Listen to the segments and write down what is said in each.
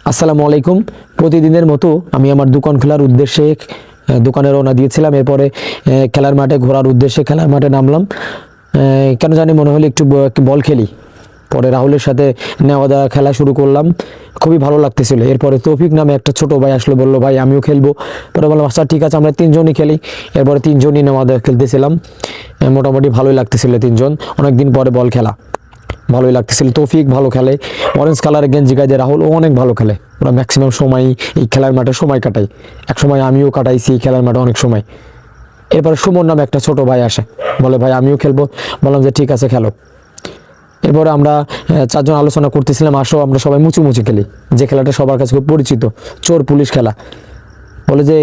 আসসালামু আলাইকুম। প্রতিদিনের মতো আমি আমার দোকান খোলার উদ্দেশ্যে দোকানে রওনা দিয়েছিলাম। এরপরে খেলার মাঠে ঘোরার উদ্দেশ্যে খেলার মাঠে নামলাম। কেন জানি মনে হলো একটু বল খেলি। পরে রাহুলের সাথে নেওয়া দেওয়া খেলা শুরু করলাম, খুবই ভালো লাগতেছিল। এরপরে তৌফিক নামে একটা ছোট ভাই আসলো, বললো ভাই আমিও খেলবো। পরে বললাম আচ্ছা ঠিক আছে, আমরা তিনজনই খেলি। এরপরে তিনজনই নেওয়া দেওয়া খেলতেছিলাম, মোটামুটি ভালোই লাগতেছিল। তিনজন অনেকদিন পরে বল খেলা, ভালোই লাগতেছিল। তৌফিক ভালো খেলে, অরেঞ্জ কালারের গেঞ্জি গায়ে রাহুল ও অনেক ভালো খেলে। ওরা ম্যাক্সিমাম সময় এই খেলার মাঠে সময় কাটায়। এক সময় আমিও কাটাইছি এই খেলার মাঠে অনেক সময়। এরপরে সুমন নামে একটা ছোট ভাই আসে, বলে ভাই আমিও খেলবো। বললাম যে ঠিক আছে খেলো। এরপরে আমরা চারজন আলোচনা করতেছিলাম, আসো আমরা সবাই মুচুমুচি খেলি, যে খেলাটা সবার কাছে খুব পরিচিত, চোর পুলিশ খেলা। বলে যে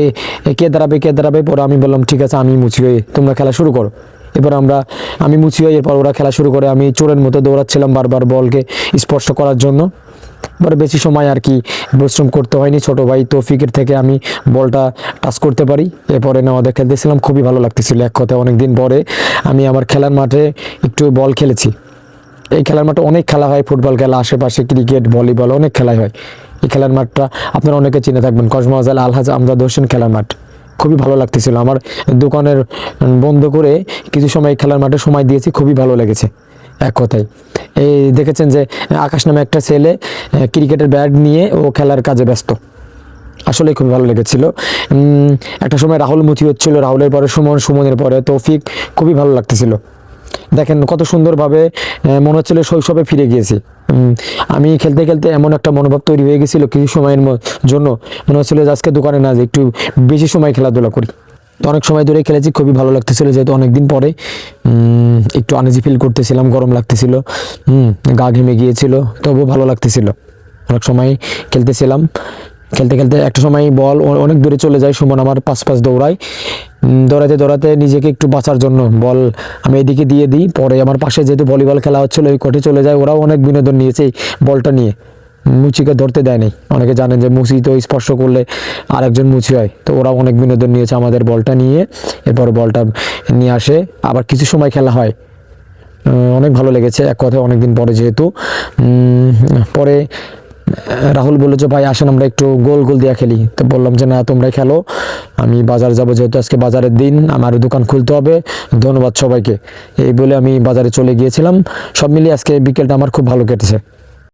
কে দাঁড়াবে। পরে আমি বললাম ঠিক আছে আমি মুচি হয়ে, তোমরা খেলা শুরু করো। এবার আমি মুচি হয়ে, এরপর ওরা খেলা শুরু করে। আমি চোরের মতো দৌড়াচ্ছিলাম বারবার বলকে স্পর্শ করার জন্য। এবারে বেশি সময় আর কি পরিশ্রম করতে হয়নি, ছোট ভাই তৌফিকের থেকে আমি বলটা টাচ করতে পারি। এরপরে আমাদের খেলতেছিলাম, খুবই ভালো লাগতেছিল। এক কথায় অনেকদিন পরে আমি আমার খেলার মাঠে একটু বল খেলেছি। এই খেলার মাঠে অনেক খেলা হয়, ফুটবল খেলা, আশেপাশে ক্রিকেট, ভলিবল, অনেক খেলাই হয়। এই খেলার মাঠটা আপনারা অনেকে চিনে থাকবেন, কসমোজাল আলহাজ আমজাদ হোসেন খেলার মাঠ। খুবই ভালো লাগতেছিল। আমার দোকানের বন্ধ করে কিছু সময় খেলার মাঠে সময় দিয়েছি, খুবই ভালো লেগেছে। এক কথায় এই দেখেছেন যে আকাশ নামে একটা ছেলে ক্রিকেটের ব্যাট নিয়ে ও খেলার কাজে ব্যস্ত, আসলে খুব ভালো লেগেছিল। একটা সময় রাহুল মুচি হচ্ছিল, রাহুলের পরে সুমন, সুমনের পরে তৌফিক, খুবই ভালো লাগতেছিল। দেখেন কত সুন্দরভাবে মনে হচ্ছিল শৈশবে ফিরে গিয়েছি। আমি খেলতে খেলতে এমন একটা মনোভাব তৈরি হয়ে গেছিলো কিছু সময়ের জন্য, মনে হচ্ছিল যে আজকে দোকানে না যে একটু বেশি সময় খেলাধুলা করি। তো অনেক সময় ধরে খেলেছি, খুবই ভালো লাগতেছিল। যেহেতু অনেকদিন পরে একটু আনইজি ফিল করতেছিলাম, গরম লাগতেছিল, গা ঘেমে গিয়েছিল, তবুও ভালো লাগতেছিল। অনেক সময় খেলতেছিলাম, খেলতে খেলতে একটা সময় বল অনেক দূরে চলে যায়, সুমন আমার পাশ দৌড়ায়। দৌড়াতে নিজেকে একটু বাঁচার জন্য বল আমি এদিকে দিয়ে দিই। পরে আমার পাশে যেহেতু ভলিবল খেলা হচ্ছিলো, ওই কোর্টে চলে যায়। ওরাও অনেক বিনোদন নিয়েছে এই বলটা নিয়ে। মুচিকে ধরতে দেয়নি, অনেকে জানেন যে মুচি তো স্পর্শ করলে আরেকজন মুচি হয়, তো ওরাও অনেক বিনোদন নিয়েছে আমাদের বলটা নিয়ে। এরপর বলটা নিয়ে আসে, আবার কিছু সময় খেলা হয়। অনেক ভালো লেগেছে এক কথায় অনেকদিন পরে। যেহেতু পরে রাহুল বললো যে ভাই আসেন আমরা একটু গোল দিয়ে খেলি। তো বললাম যে না তোমরাই খেলো, আমি বাজার যাব, যেহেতু আজকে বাজারের দিন, আমার দোকান খুলতে হবে। ধন্যবাদ সবাইকে, এই বলে আমি বাজারে চলে গিয়েছিলাম। সব মিলিয়ে আজকে বিকেলটা আমার খুব ভালো কেটেছে।